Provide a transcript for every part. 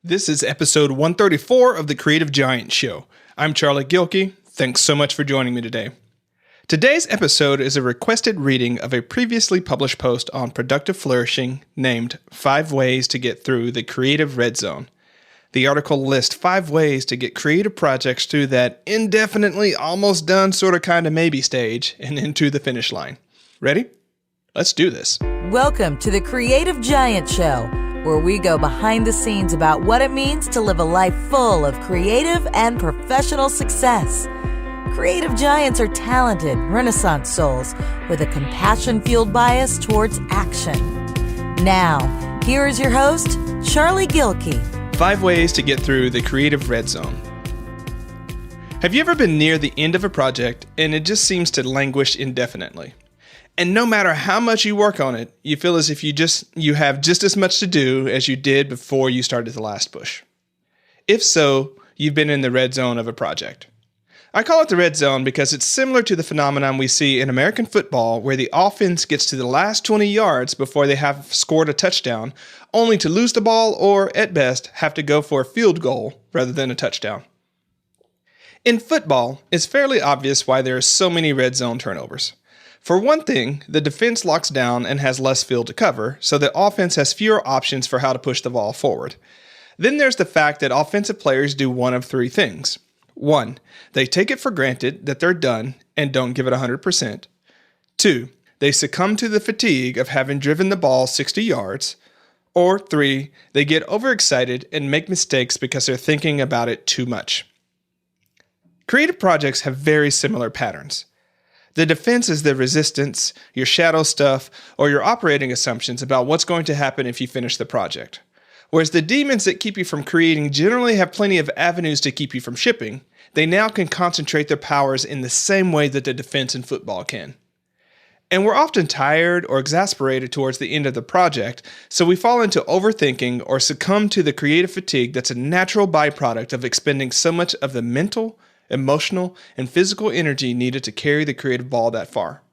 This is episode 134 of the Creative Giant Show. I'm Charlie Gilkey. Thanks so much for joining me today. Today's episode is a requested reading of a previously published post on Productive Flourishing named 5 Ways to Get Through the Creative Red Zone. The article lists 5 ways to get creative projects through that indefinitely almost done sort of kind of maybe stage and into the finish line. Ready? Let's do this. Welcome to the Creative Giant Show, where we go behind the scenes about what it means to live a life full of creative and professional success. Creative giants are talented, Renaissance souls with a compassion-fueled bias towards action. Now, here is your host, Charlie Gilkey. 5 ways to get through the creative red zone. Have you ever been near the end of a project and it just seems to languish indefinitely? And no matter how much you work on it, you feel as if you have just as much to do as you did before you started the last push. If so, you've been in the red zone of a project. I call it the red zone because it's similar to the phenomenon we see in American football where the offense gets to the last 20 yards before they have scored a touchdown, only to lose the ball or, at best, have to go for a field goal rather than a touchdown. In football, it's fairly obvious why there are so many red zone turnovers. For one thing, the defense locks down and has less field to cover, so the offense has fewer options for how to push the ball forward. Then there's the fact that offensive players do one of 3 things. 1, they take it for granted that they're done and don't give it 100%. 2, they succumb to the fatigue of having driven the ball 60 yards. Or 3, they get overexcited and make mistakes because they're thinking about it too much. Creative projects have very similar patterns. The defense is the resistance, your shadow stuff, or your operating assumptions about what's going to happen if you finish the project. Whereas the demons that keep you from creating generally have plenty of avenues to keep you from shipping, they now can concentrate their powers in the same way that the defense in football can. And we're often tired or exasperated towards the end of the project, so we fall into overthinking or succumb to the creative fatigue that's a natural byproduct of expending so much of the mental, emotional, and physical energy needed to carry the creative ball that far.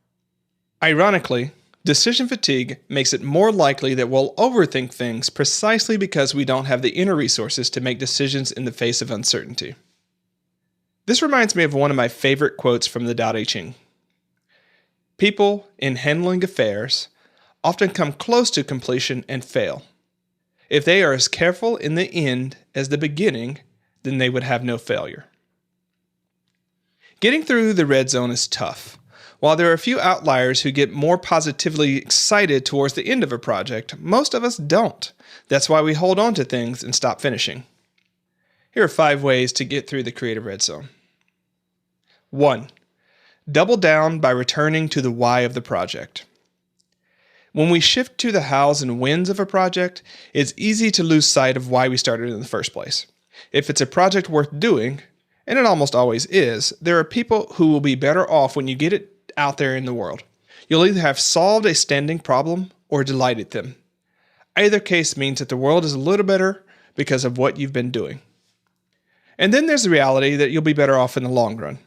Ironically, decision fatigue makes it more likely that we'll overthink things precisely because we don't have the inner resources to make decisions in the face of uncertainty. This reminds me of one of my favorite quotes from the Tao Te Ching. People, in handling affairs, often come close to completion and fail. If they are as careful in the end as the beginning, then they would have no failure. Getting through the red zone is tough. While there are a few outliers who get more positively excited towards the end of a project, most of us don't. That's why we hold on to things and stop finishing. Here are 5 ways to get through the creative red zone. 1. Double down by returning to the why of the project. When we shift to the hows and whens of a project, it's easy to lose sight of why we started in the first place. If it's a project worth doing, and it almost always is, there are people who will be better off when you get it out there in the world. You'll either have solved a standing problem or delighted them. Either case means that the world is a little better because of what you've been doing. And then there's the reality that you'll be better off in the long run.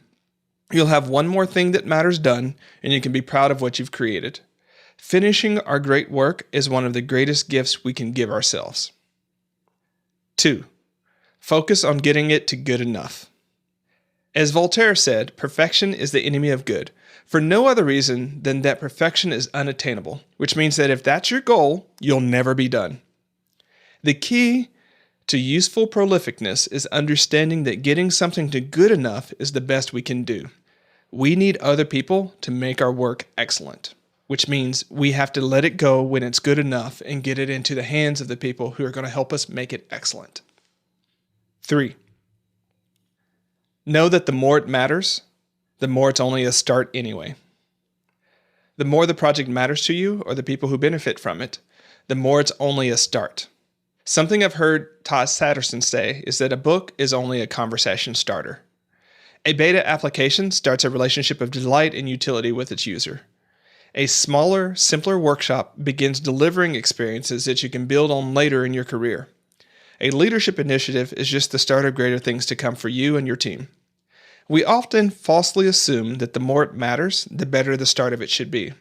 You'll have one more thing that matters done, and you can be proud of what you've created. Finishing our great work is one of the greatest gifts we can give ourselves. 2. Focus on getting it to good enough. As Voltaire said, perfection is the enemy of good, for no other reason than that perfection is unattainable, which means that if that's your goal, you'll never be done. The key to useful prolificness is understanding that getting something to good enough is the best we can do. We need other people to make our work excellent, which means we have to let it go when it's good enough and get it into the hands of the people who are going to help us make it excellent. 3. Know that the more it matters, the more it's only a start anyway. The more the project matters to you or the people who benefit from it, the more it's only a start. Something I've heard Todd Satterson say is that a book is only a conversation starter. A beta application starts a relationship of delight and utility with its user. A smaller, simpler workshop begins delivering experiences that you can build on later in your career. A leadership initiative is just the start of greater things to come for you and your team. We often falsely assume that the more it matters, the better the start of it should be.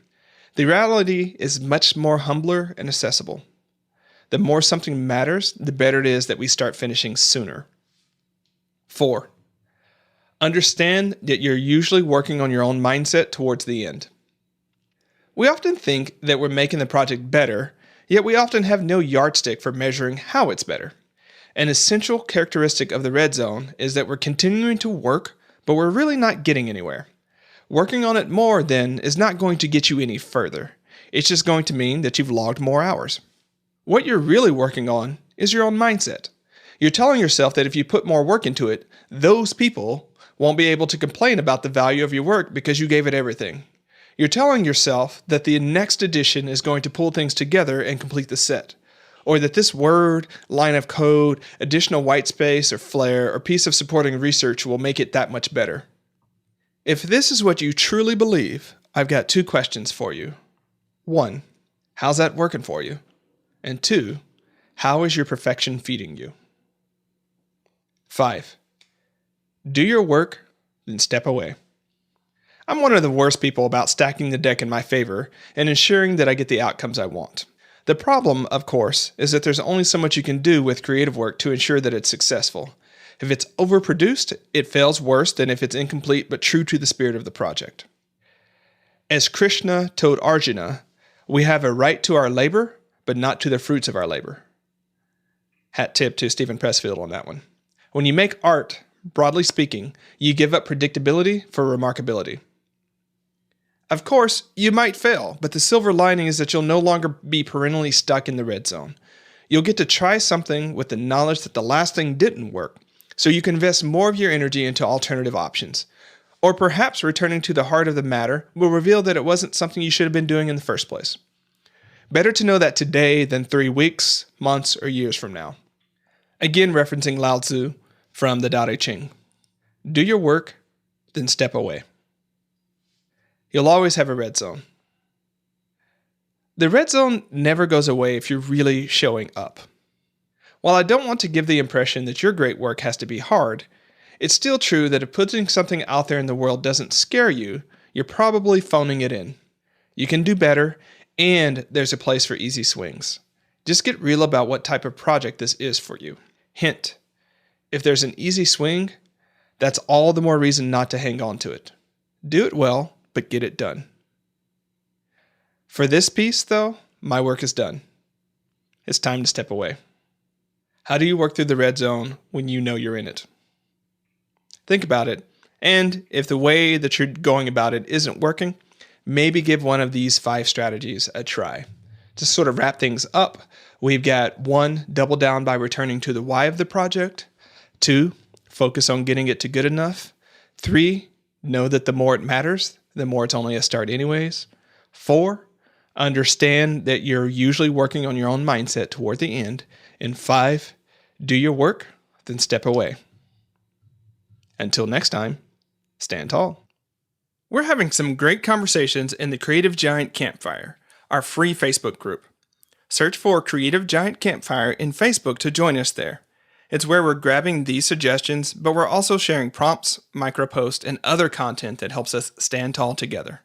The reality is much more humbler and accessible. The more something matters, the better it is that we start finishing sooner. 4. Understand that you're usually working on your own mindset towards the end. We often think that we're making the project better, yet we often have no yardstick for measuring how it's better. An essential characteristic of the red zone is that we're continuing to work, but we're really not getting anywhere. Working on it more, then, is not going to get you any further. It's just going to mean that you've logged more hours. What you're really working on is your own mindset. You're telling yourself that if you put more work into it, those people won't be able to complain about the value of your work because you gave it everything. You're telling yourself that the next edition is going to pull things together and complete the set, or that this word, line of code, additional white space or flair, or piece of supporting research will make it that much better. If this is what you truly believe, I've got 2 questions for you. 1, how's that working for you? And 2, how is your perfection feeding you? 5, do your work, then step away. I'm one of the worst people about stacking the deck in my favor and ensuring that I get the outcomes I want. The problem, of course, is that there's only so much you can do with creative work to ensure that it's successful. If it's overproduced, it fails worse than if it's incomplete but true to the spirit of the project. As Krishna told Arjuna, we have a right to our labor, but not to the fruits of our labor. Hat tip to Stephen Pressfield on that one. When you make art, broadly speaking, you give up predictability for remarkability. Of course, you might fail, but the silver lining is that you'll no longer be perennially stuck in the red zone. You'll get to try something with the knowledge that the last thing didn't work, so you can invest more of your energy into alternative options. Or perhaps returning to the heart of the matter will reveal that it wasn't something you should have been doing in the first place. Better to know that today than 3 weeks, months, or years from now. Again, referencing Lao Tzu from the Tao Te Ching. Do your work, then step away. You'll always have a red zone. The red zone never goes away if you're really showing up. While I don't want to give the impression that your great work has to be hard, it's still true that if putting something out there in the world doesn't scare you, you're probably phoning it in. You can do better, and there's a place for easy swings. Just get real about what type of project this is for you. Hint, if there's an easy swing, that's all the more reason not to hang on to it. Do it well, but get it done. For this piece, though, my work is done. It's time to step away. How do you work through the red zone when you know you're in it? Think about it, and if the way that you're going about it isn't working, maybe give one of these 5 strategies a try. To sort of wrap things up, we've got 1, double down by returning to the why of the project. 2, focus on getting it to good enough. 3, know that the more it matters, the more it's only a start anyways. 4, understand that you're usually working on your own mindset toward the end. And 5, do your work, then step away. Until next time, stand tall. We're having some great conversations in the Creative Giant Campfire, our free Facebook group. Search for Creative Giant Campfire in Facebook to join us there. It's where we're grabbing these suggestions, but we're also sharing prompts, microposts, and other content that helps us stand tall together.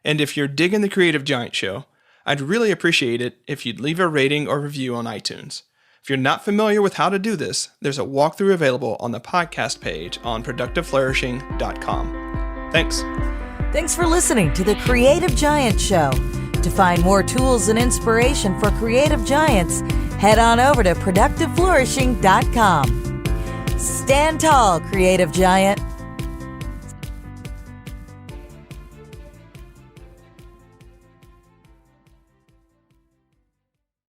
And if you're digging the Creative Giant Show, I'd really appreciate it if you'd leave a rating or review on iTunes. If you're not familiar with how to do this, there's a walkthrough available on the podcast page on productiveflourishing.com. Thanks. Thanks for listening to the Creative Giant Show. To find more tools and inspiration for creative giants, head on over to productiveflourishing.com. Stand tall, creative giant.